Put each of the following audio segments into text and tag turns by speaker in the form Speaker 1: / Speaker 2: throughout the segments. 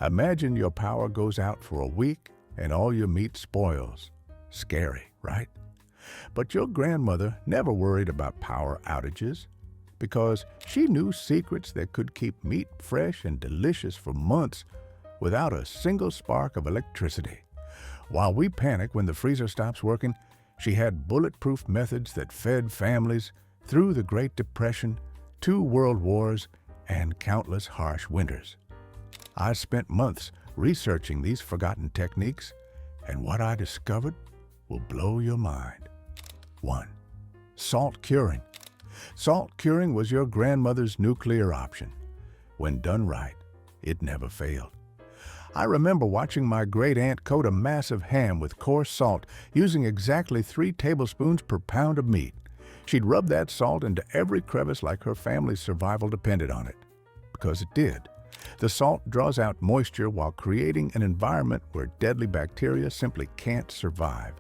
Speaker 1: Imagine your power goes out for a week and all your meat spoils. Scary, right? But your grandmother never worried about power outages because she knew secrets that could keep meat fresh and delicious for months without a single spark of electricity. While we panic when the freezer stops working, she had bulletproof methods that fed families through the Great Depression, 2 world wars, and countless harsh winters. I spent months researching these forgotten techniques, and what I discovered will blow your mind. 1. Salt curing. Salt curing was your grandmother's nuclear option. When done right, it never failed. I remember watching my great-aunt coat a massive ham with coarse salt using exactly 3 tablespoons per pound of meat. She'd rub that salt into every crevice like her family's survival depended on it. Because it did. The salt draws out moisture while creating an environment where deadly bacteria simply can't survive.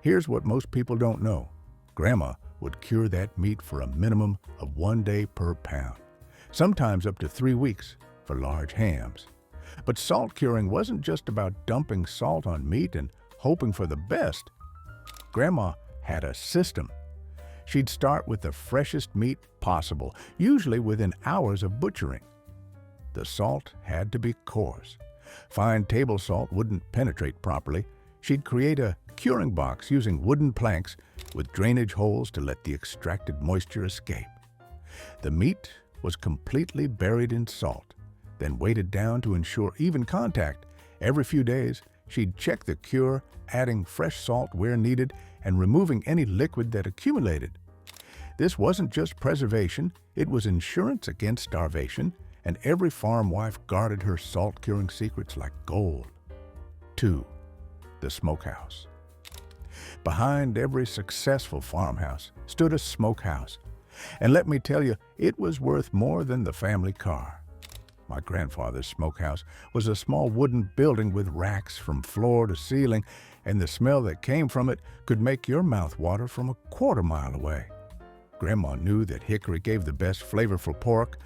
Speaker 1: Here's what most people don't know. Grandma would cure that meat for a minimum of 1 day per pound, sometimes up to 3 weeks for large hams. But salt curing wasn't just about dumping salt on meat and hoping for the best. Grandma had a system. She'd start with the freshest meat possible, usually within hours of butchering. The salt had to be coarse. Fine table salt wouldn't penetrate properly. She'd create a curing box using wooden planks with drainage holes to let the extracted moisture escape. The meat was completely buried in salt, then weighted down to ensure even contact. Every few days, she'd check the cure, adding fresh salt where needed and removing any liquid that accumulated. This wasn't just preservation, it was insurance against starvation, and every farm wife guarded her salt-curing secrets like gold. 2. The smokehouse. Behind every successful farmhouse stood a smokehouse. And let me tell you, it was worth more than the family car. My grandfather's smokehouse was a small wooden building with racks from floor to ceiling, and the smell that came from it could make your mouth water from a quarter-mile away. Grandma knew that hickory gave the best flavor for pork,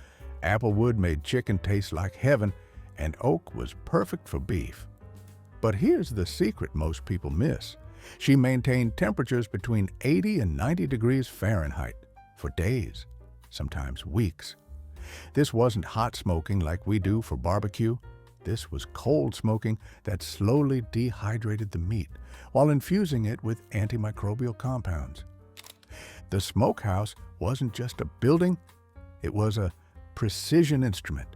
Speaker 1: applewood made chicken taste like heaven, and oak was perfect for beef. But here's the secret most people miss. She maintained temperatures between 80 and 90 degrees Fahrenheit for days, sometimes weeks. This wasn't hot smoking like we do for barbecue. This was cold smoking that slowly dehydrated the meat while infusing it with antimicrobial compounds. The smokehouse wasn't just a building, it was a precision instrument.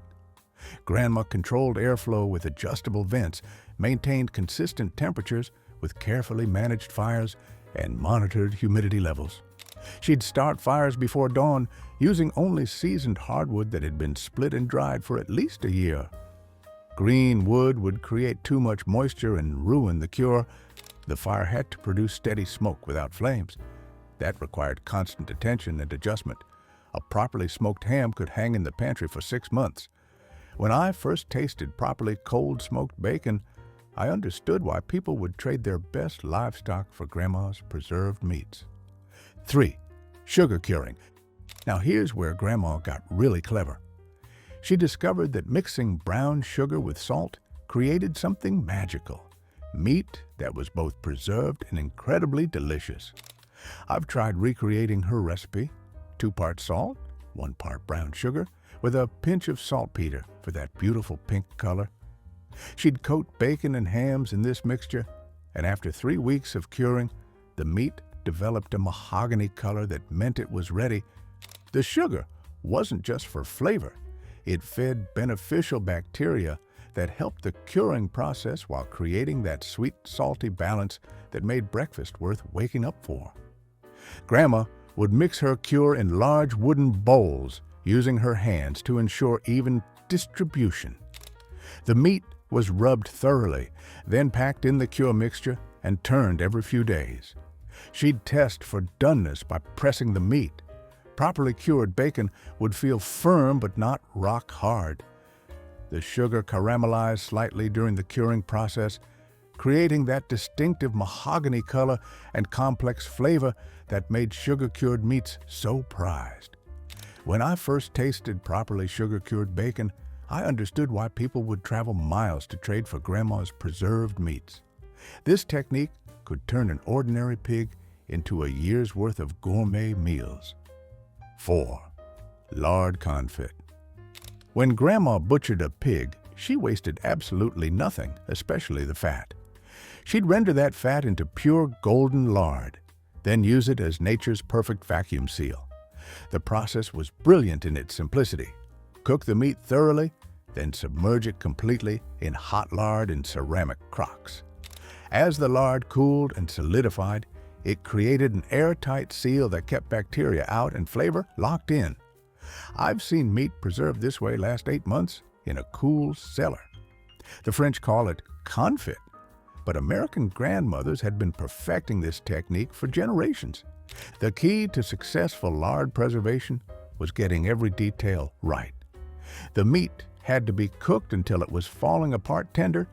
Speaker 1: Grandma controlled airflow with adjustable vents, maintained consistent temperatures with carefully managed fires, and monitored humidity levels. She'd start fires before dawn, using only seasoned hardwood that had been split and dried for at least a year. Green wood would create too much moisture and ruin the cure. The fire had to produce steady smoke without flames. That required constant attention and adjustment. A properly smoked ham could hang in the pantry for 6 months. When I first tasted properly cold smoked bacon, I understood why people would trade their best livestock for Grandma's preserved meats. 3. Sugar curing. Now here's where Grandma got really clever. She discovered that mixing brown sugar with salt created something magical. Meat that was both preserved and incredibly delicious. I've tried recreating her recipe. 2 parts salt, 1 part brown sugar, with a pinch of saltpeter for that beautiful pink color. She'd coat bacon and hams in this mixture, and after 3 weeks of curing, the meat developed a mahogany color that meant it was ready. The sugar wasn't just for flavor. It fed beneficial bacteria that helped the curing process while creating that sweet, salty balance that made breakfast worth waking up for. Grandma would mix her cure in large wooden bowls, using her hands to ensure even distribution. The meat was rubbed thoroughly, then packed in the cure mixture and turned every few days. She'd test for doneness by pressing the meat. Properly cured bacon would feel firm but not rock hard. The sugar caramelized slightly during the curing process, creating that distinctive mahogany color and complex flavor that made sugar-cured meats so prized. When I first tasted properly sugar-cured bacon, I understood why people would travel miles to trade for Grandma's preserved meats. This technique could turn an ordinary pig into a year's worth of gourmet meals. 4. Lard confit. When Grandma butchered a pig, she wasted absolutely nothing, especially the fat. She'd render that fat into pure golden lard, then use it as nature's perfect vacuum seal. The process was brilliant in its simplicity. Cook the meat thoroughly, then submerge it completely in hot lard in ceramic crocks. As the lard cooled and solidified, it created an airtight seal that kept bacteria out and flavor locked in. I've seen meat preserved this way last 8 months in a cool cellar. The French call it confit, but American grandmothers had been perfecting this technique for generations. The key to successful lard preservation was getting every detail right. The meat had to be cooked until it was falling apart tender.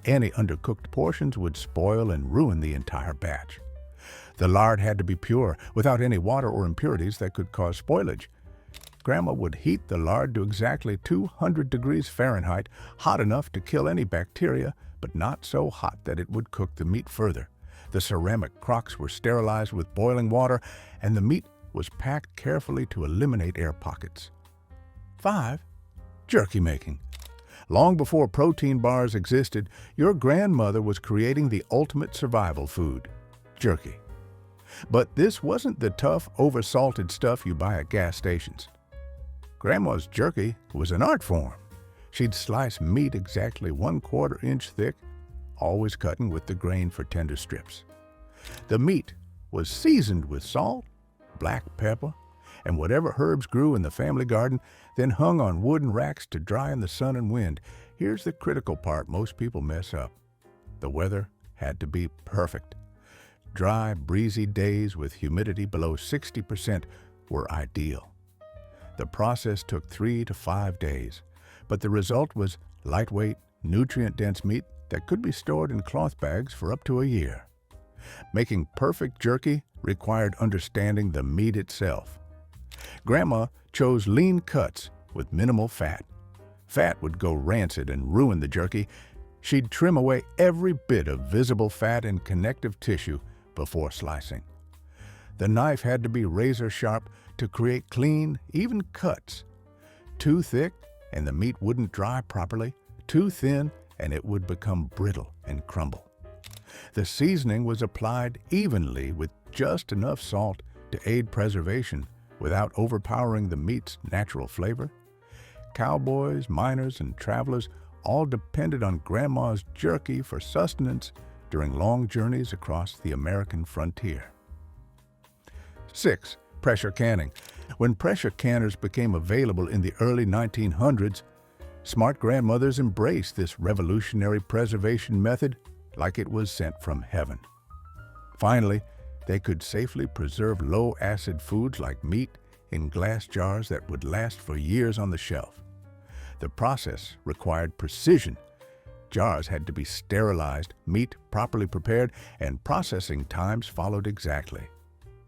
Speaker 1: Any undercooked portions would spoil and ruin the entire batch. The lard had to be pure, without any water or impurities that could cause spoilage. Grandma would heat the lard to exactly 200 degrees Fahrenheit, hot enough to kill any bacteria, but not so hot that it would cook the meat further. The ceramic crocks were sterilized with boiling water, and the meat was packed carefully to eliminate air pockets. 5. Jerky making. Long before protein bars existed, your grandmother was creating the ultimate survival food, jerky. But this wasn't the tough, over-salted stuff you buy at gas stations. Grandma's jerky was an art form. She'd slice meat exactly 1/4 inch thick, always cutting with the grain for tender strips. The meat was seasoned with salt, black pepper, and whatever herbs grew in the family garden, then hung on wooden racks to dry in the sun and wind. Here's the critical part most people mess up. The weather had to be perfect. Dry, breezy days with humidity below 60% were ideal. The process took 3 to 5 days, but the result was lightweight, nutrient-dense meat that could be stored in cloth bags for up to a year. Making perfect jerky required understanding the meat itself. Grandma chose lean cuts with minimal fat. Fat would go rancid and ruin the jerky. She'd trim away every bit of visible fat and connective tissue before slicing. The knife had to be razor sharp to create clean, even cuts. Too thick, and the meat wouldn't dry properly. Too thin, and it would become brittle and crumble. The seasoning was applied evenly with just enough salt to aid preservation without overpowering the meat's natural flavor. Cowboys, miners, and travelers all depended on Grandma's jerky for sustenance during long journeys across the American frontier. 6. Pressure canning. When pressure canners became available in the early 1900s, smart grandmothers embraced this revolutionary preservation method like it was sent from heaven. Finally, they could safely preserve low-acid foods like meat in glass jars that would last for years on the shelf. The process required precision. Jars had to be sterilized, meat properly prepared, and processing times followed exactly.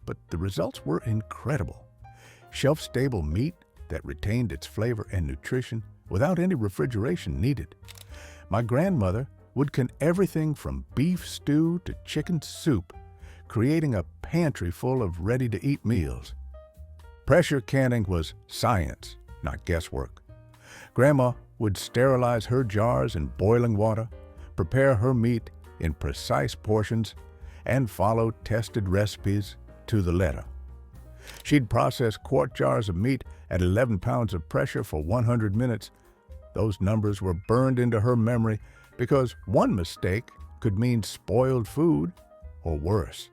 Speaker 1: But the results were incredible. Shelf-stable meat that retained its flavor and nutrition without any refrigeration needed. My grandmother would can everything from beef stew to chicken soup, creating a pantry full of ready-to-eat meals. Pressure canning was science, not guesswork. Grandma would sterilize her jars in boiling water, prepare her meat in precise portions, and follow tested recipes to the letter. She'd process quart jars of meat at 11 pounds of pressure for 100 minutes. Those numbers were burned into her memory because one mistake could mean spoiled food or worse.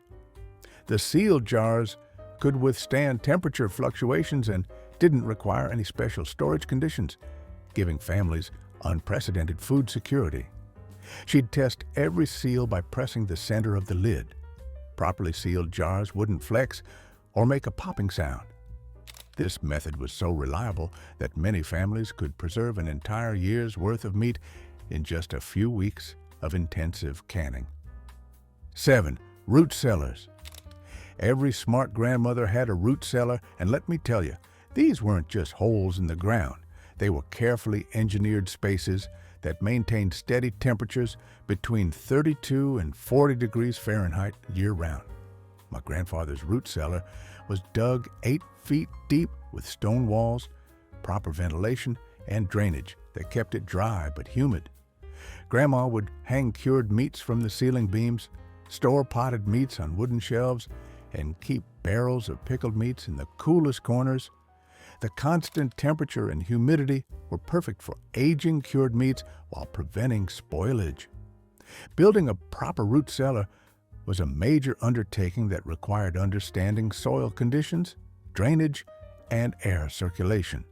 Speaker 1: The sealed jars could withstand temperature fluctuations and didn't require any special storage conditions, giving families unprecedented food security. She'd test every seal by pressing the center of the lid. Properly sealed jars wouldn't flex or make a popping sound. This method was so reliable that many families could preserve an entire year's worth of meat in just a few weeks of intensive canning. 7. Root cellars. Every smart grandmother had a root cellar, and let me tell you, these weren't just holes in the ground. They were carefully engineered spaces that maintained steady temperatures between 32 and 40 degrees Fahrenheit year-round. My grandfather's root cellar was dug 8 feet deep with stone walls, proper ventilation, and drainage that kept it dry but humid. Grandma would hang cured meats from the ceiling beams, store potted meats on wooden shelves, and keep barrels of pickled meats in the coolest corners. The constant temperature and humidity were perfect for aging cured meats while preventing spoilage. Building a proper root cellar was a major undertaking that required understanding soil conditions, drainage, and air circulation.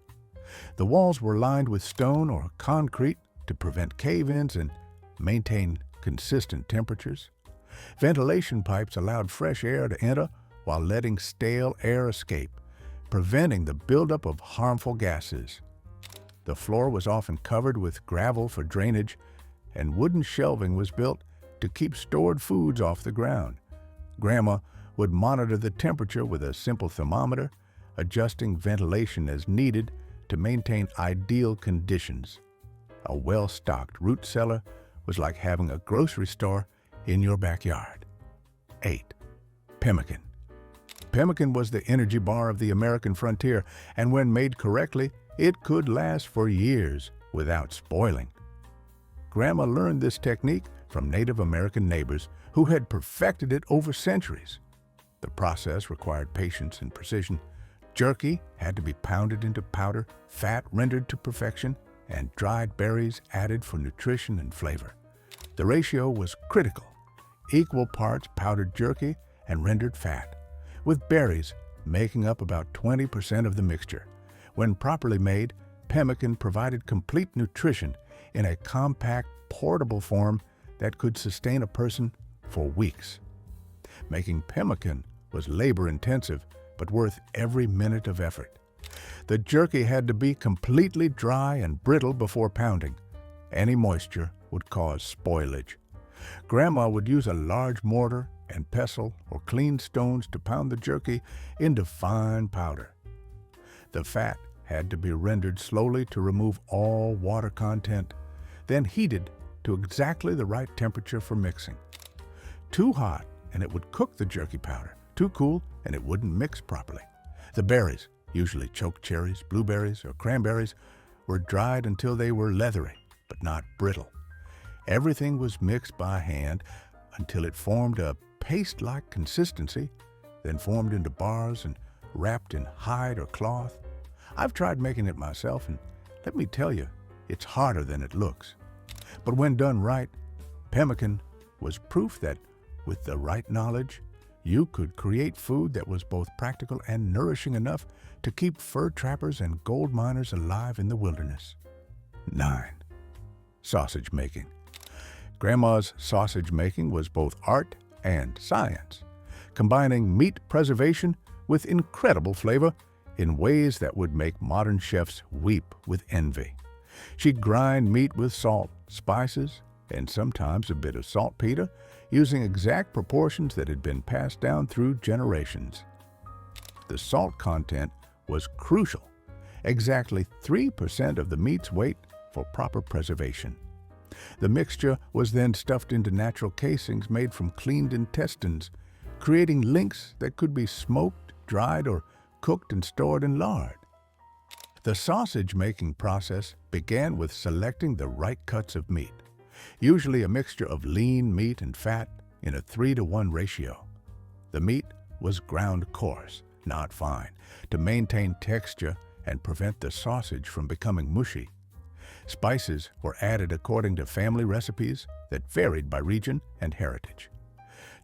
Speaker 1: The walls were lined with stone or concrete to prevent cave-ins and maintain consistent temperatures. Ventilation pipes allowed fresh air to enter while letting stale air escape, preventing the buildup of harmful gases. The floor was often covered with gravel for drainage, and wooden shelving was built to keep stored foods off the ground. Grandma would monitor the temperature with a simple thermometer, adjusting ventilation as needed to maintain ideal conditions. A well-stocked root cellar was like having a grocery store in your backyard. 8. Pemmican. Pemmican was the energy bar of the American frontier, and when made correctly, it could last for years without spoiling. Grandma learned this technique from Native American neighbors who had perfected it over centuries. The process required patience and precision. Jerky had to be pounded into powder, fat rendered to perfection, and dried berries added for nutrition and flavor. The ratio was critical: equal parts powdered jerky and rendered fat, with berries making up about 20% of the mixture. When properly made, pemmican provided complete nutrition in a compact, portable form that could sustain a person for weeks. Making pemmican was labor-intensive, but worth every minute of effort. The jerky had to be completely dry and brittle before pounding. Any moisture would cause spoilage. Grandma would use a large mortar and pestle or clean stones to pound the jerky into fine powder. The fat had to be rendered slowly to remove all water content, then heated to exactly the right temperature for mixing. Too hot and it would cook the jerky powder. Too cool and it wouldn't mix properly. The berries, usually choke cherries, blueberries, or cranberries, were dried until they were leathery, but not brittle. Everything was mixed by hand until it formed a paste-like consistency, then formed into bars and wrapped in hide or cloth. I've tried making it myself, and let me tell you, it's harder than it looks. But when done right, pemmican was proof that, with the right knowledge, you could create food that was both practical and nourishing enough to keep fur trappers and gold miners alive in the wilderness. 9. Sausage making. Grandma's sausage making was both art and science, combining meat preservation with incredible flavor in ways that would make modern chefs weep with envy. She'd grind meat with salt, spices, and sometimes a bit of saltpeter, using exact proportions that had been passed down through generations. The salt content was crucial, exactly 3% of the meat's weight for proper preservation. The mixture was then stuffed into natural casings made from cleaned intestines, creating links that could be smoked, dried, or cooked and stored in lard. The sausage-making process began with selecting the right cuts of meat, usually a mixture of lean meat and fat in a 3-to-1 ratio. The meat was ground coarse, not fine, to maintain texture and prevent the sausage from becoming mushy. Spices were added according to family recipes that varied by region and heritage.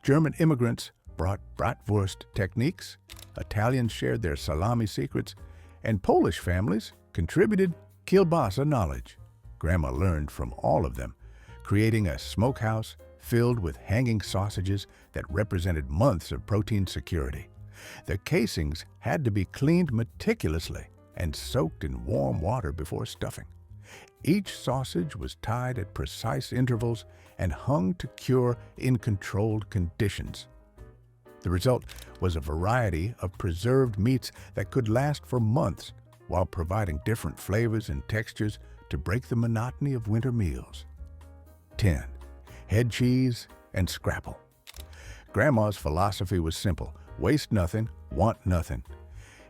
Speaker 1: German immigrants brought bratwurst techniques, Italians shared their salami secrets, and Polish families contributed kielbasa knowledge. Grandma learned from all of them, creating a smokehouse filled with hanging sausages that represented months of protein security. The casings had to be cleaned meticulously and soaked in warm water before stuffing. Each sausage was tied at precise intervals and hung to cure in controlled conditions. The result was a variety of preserved meats that could last for months while providing different flavors and textures to break the monotony of winter meals. 10. Head cheese and scrapple. Grandma's philosophy was simple: waste nothing, want nothing.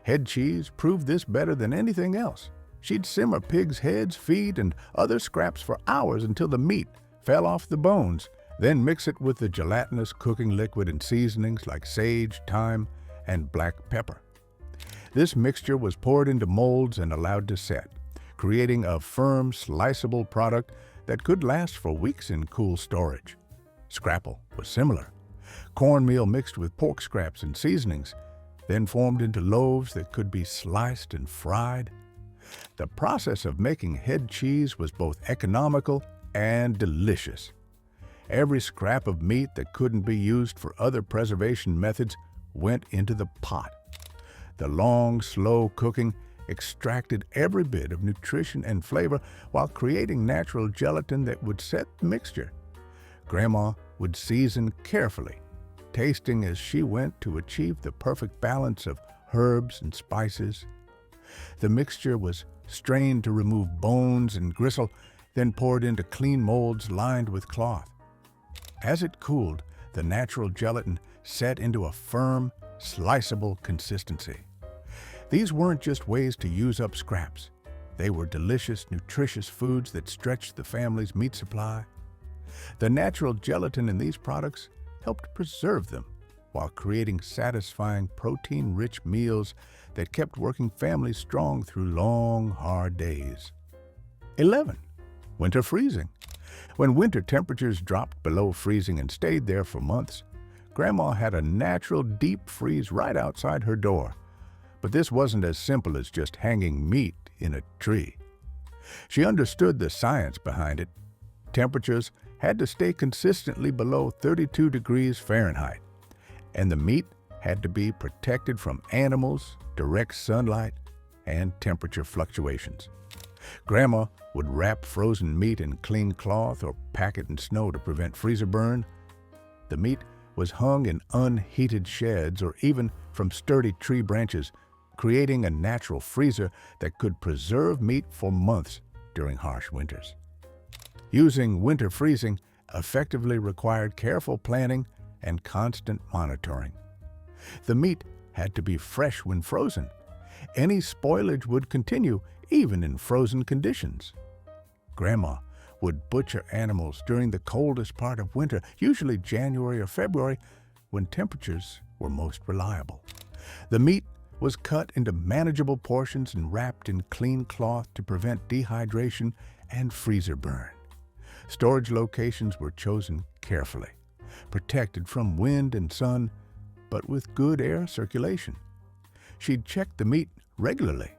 Speaker 1: Head cheese proved this better than anything else. She'd simmer pigs' heads, feet, and other scraps for hours until the meat fell off the bones, then mix it with the gelatinous cooking liquid and seasonings like sage, thyme, and black pepper. This mixture was poured into molds and allowed to set, creating a firm, sliceable product that could last for weeks in cool storage. Scrapple was similar. Cornmeal mixed with pork scraps and seasonings, then formed into loaves that could be sliced and fried. The process of making head cheese was both economical and delicious. Every scrap of meat that couldn't be used for other preservation methods went into the pot. The long, slow cooking extracted every bit of nutrition and flavor while creating natural gelatin that would set the mixture. Grandma would season carefully, tasting as she went to achieve the perfect balance of herbs and spices. The mixture was strained to remove bones and gristle, then poured into clean molds lined with cloth. As it cooled, the natural gelatin set into a firm, sliceable consistency. These weren't just ways to use up scraps. They were delicious, nutritious foods that stretched the family's meat supply. The natural gelatin in these products helped preserve them while creating satisfying, protein-rich meals that kept working families strong through long, hard days. 11. Winter freezing. When winter temperatures dropped below freezing and stayed there for months, Grandma had a natural deep freeze right outside her door. But this wasn't as simple as just hanging meat in a tree. She understood the science behind it. Temperatures had to stay consistently below 32 degrees Fahrenheit, and the meat had to be protected from animals, direct sunlight, and temperature fluctuations. Grandma would wrap frozen meat in clean cloth or pack it in snow to prevent freezer burn. The meat was hung in unheated sheds or even from sturdy tree branches, creating a natural freezer that could preserve meat for months during harsh winters. Using winter freezing effectively required careful planning and constant monitoring. The meat had to be fresh when frozen. Any spoilage would continue even in frozen conditions. Grandma would butcher animals during the coldest part of winter, usually January or February, when temperatures were most reliable. The meat was cut into manageable portions and wrapped in clean cloth to prevent dehydration and freezer burn. Storage locations were chosen carefully, protected from wind and sun, but with good air circulation. She'd check the meat regularly,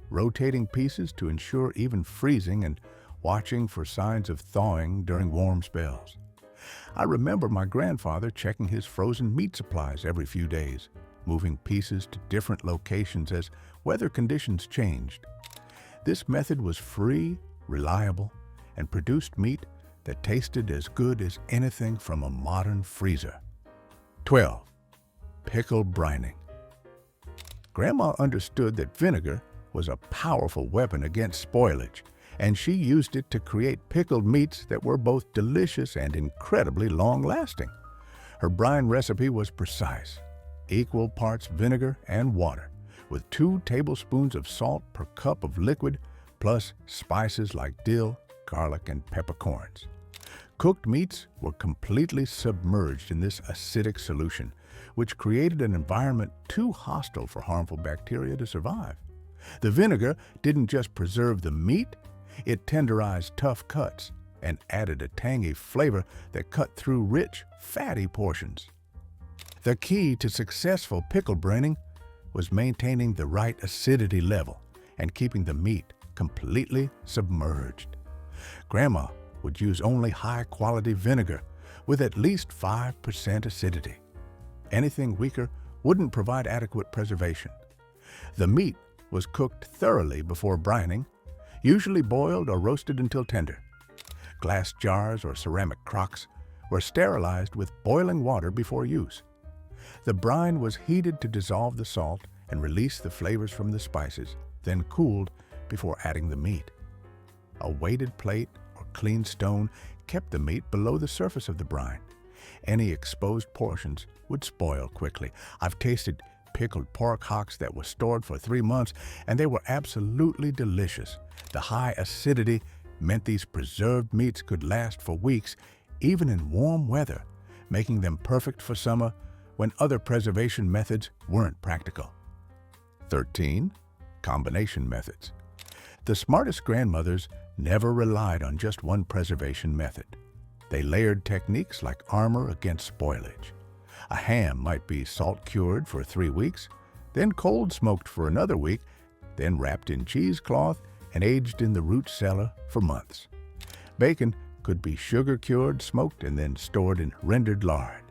Speaker 1: rotating pieces to ensure even freezing and watching for signs of thawing during warm spells. I remember my grandfather checking his frozen meat supplies every few days, moving pieces to different locations as weather conditions changed. This method was free, reliable, and produced meat that tasted as good as anything from a modern freezer. 12. Pickle brining. Grandma understood that vinegar was a powerful weapon against spoilage, and she used it to create pickled meats that were both delicious and incredibly long-lasting. Her brine recipe was precise: equal parts vinegar and water, with 2 tablespoons of salt per cup of liquid, plus spices like dill, garlic, and peppercorns. Cooked meats were completely submerged in this acidic solution, which created an environment too hostile for harmful bacteria to survive. The vinegar didn't just preserve the meat, it tenderized tough cuts and added a tangy flavor that cut through rich, fatty portions. The key to successful pickle brining was maintaining the right acidity level and keeping the meat completely submerged. Grandma would use only high-quality vinegar with at least 5% acidity. Anything weaker wouldn't provide adequate preservation. The meat was cooked thoroughly before brining, usually boiled or roasted until tender. Glass jars or ceramic crocks were sterilized with boiling water before use. The brine was heated to dissolve the salt and release the flavors from the spices, then cooled before adding the meat. A weighted plate or clean stone kept the meat below the surface of the brine. Any exposed portions would spoil quickly. I've tasted pickled pork hocks that were stored for 3 months, and they were absolutely delicious. The high acidity meant these preserved meats could last for weeks, even in warm weather, making them perfect for summer when other preservation methods weren't practical. 13. Combination methods. The smartest grandmothers never relied on just one preservation method. They layered techniques like armor against spoilage. A ham might be salt-cured for 3 weeks, then cold-smoked for another week, then wrapped in cheesecloth and aged in the root cellar for months. Bacon could be sugar-cured, smoked, and then stored in rendered lard.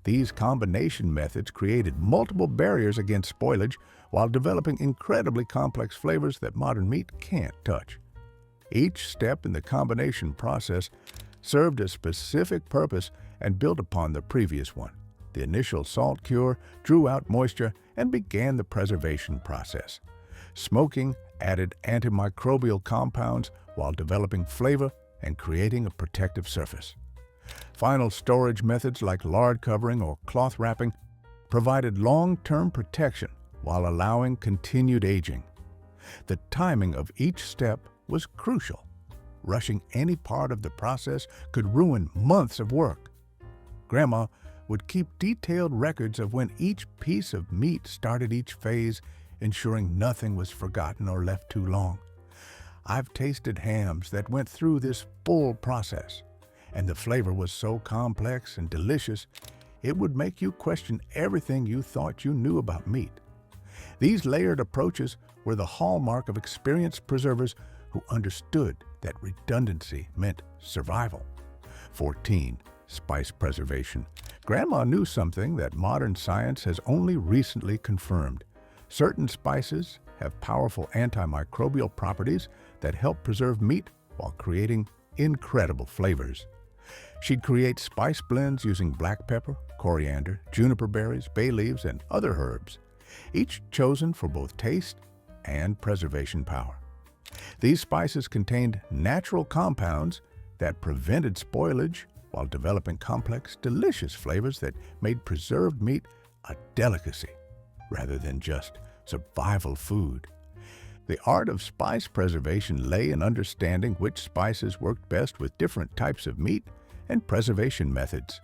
Speaker 1: These combination methods created multiple barriers against spoilage while developing incredibly complex flavors that modern meat can't touch. Each step in the combination process served a specific purpose and built upon the previous one. The initial salt cure drew out moisture and began the preservation process. Smoking added antimicrobial compounds while developing flavor and creating a protective surface. Final storage methods like lard covering or cloth wrapping provided long-term protection while allowing continued aging. The timing of each step was crucial. Rushing any part of the process could ruin months of work. Grandma would keep detailed records of when each piece of meat started each phase, ensuring nothing was forgotten or left too long. I've tasted hams that went through this full process, and the flavor was so complex and delicious, it would make you question everything you thought you knew about meat. These layered approaches were the hallmark of experienced preservers who understood that redundancy meant survival. 14. Spice preservation. Grandma knew something that modern science has only recently confirmed. Certain spices have powerful antimicrobial properties that help preserve meat while creating incredible flavors. She'd create spice blends using black pepper, coriander, juniper berries, bay leaves, and other herbs, each chosen for both taste and preservation power. These spices contained natural compounds that prevented spoilage while developing complex, delicious flavors that made preserved meat a delicacy rather than just survival food. The art of spice preservation lay in understanding which spices worked best with different types of meat and preservation methods.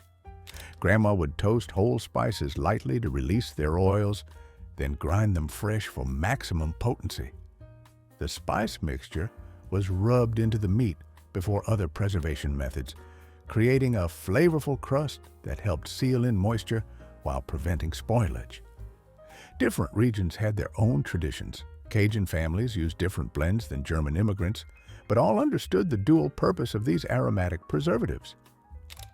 Speaker 1: Grandma would toast whole spices lightly to release their oils, then grind them fresh for maximum potency. The spice mixture was rubbed into the meat before other preservation methods, creating a flavorful crust that helped seal in moisture while preventing spoilage. Different regions had their own traditions. Cajun families used different blends than German immigrants, but all understood the dual purpose of these aromatic preservatives.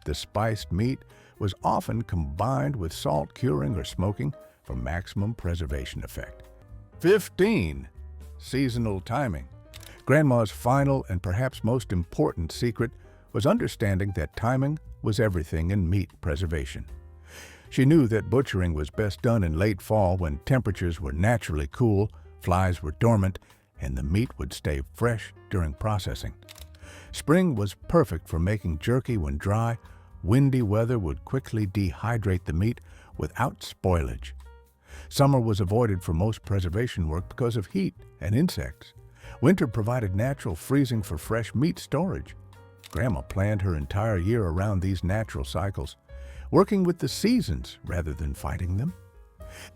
Speaker 1: The spiced meat was often combined with salt curing or smoking for maximum preservation effect. 15. Seasonal timing. Grandma's final and perhaps most important secret was understanding that timing was everything in meat preservation. She knew that butchering was best done in late fall when temperatures were naturally cool, flies were dormant, and the meat would stay fresh during processing. Spring was perfect for making jerky when dry. Windy weather would quickly dehydrate the meat without spoilage. Summer was avoided for most preservation work because of heat and insects. Winter provided natural freezing for fresh meat storage. Grandma planned her entire year around these natural cycles, working with the seasons rather than fighting them.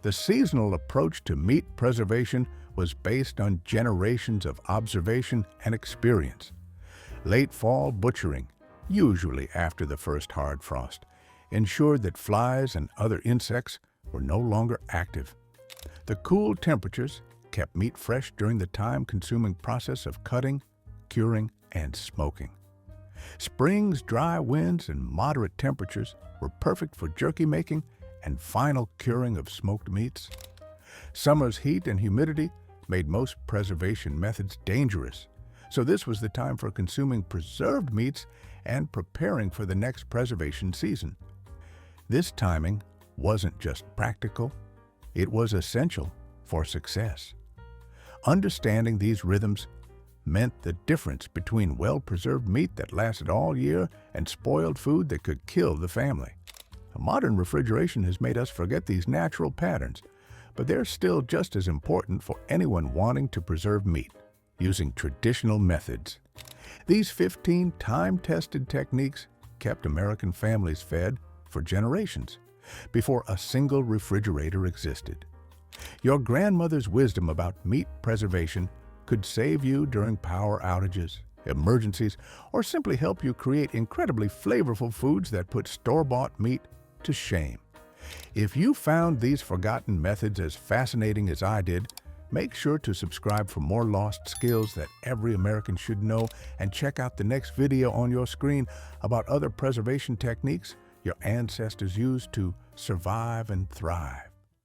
Speaker 1: The seasonal approach to meat preservation was based on generations of observation and experience. Late fall butchering, usually after the first hard frost, ensured that flies and other insects were no longer active. The cool temperatures kept meat fresh during the time-consuming process of cutting, curing, and smoking. Spring's dry winds and moderate temperatures were perfect for jerky making and final curing of smoked meats. Summer's heat and humidity made most preservation methods dangerous, so this was the time for consuming preserved meats and preparing for the next preservation season. This timing wasn't just practical, it was essential for success. Understanding these rhythms meant the difference between well-preserved meat that lasted all year and spoiled food that could kill the family. Modern refrigeration has made us forget these natural patterns, but they're still just as important for anyone wanting to preserve meat using traditional methods. These 15 time-tested techniques kept American families fed for generations before a single refrigerator existed. Your grandmother's wisdom about meat preservation could save you during power outages, emergencies, or simply help you create incredibly flavorful foods that put store-bought meat to shame. If you found these forgotten methods as fascinating as I did, make sure to subscribe for more lost skills that every American should know, and check out the next video on your screen about other preservation techniques your ancestors used to survive and thrive.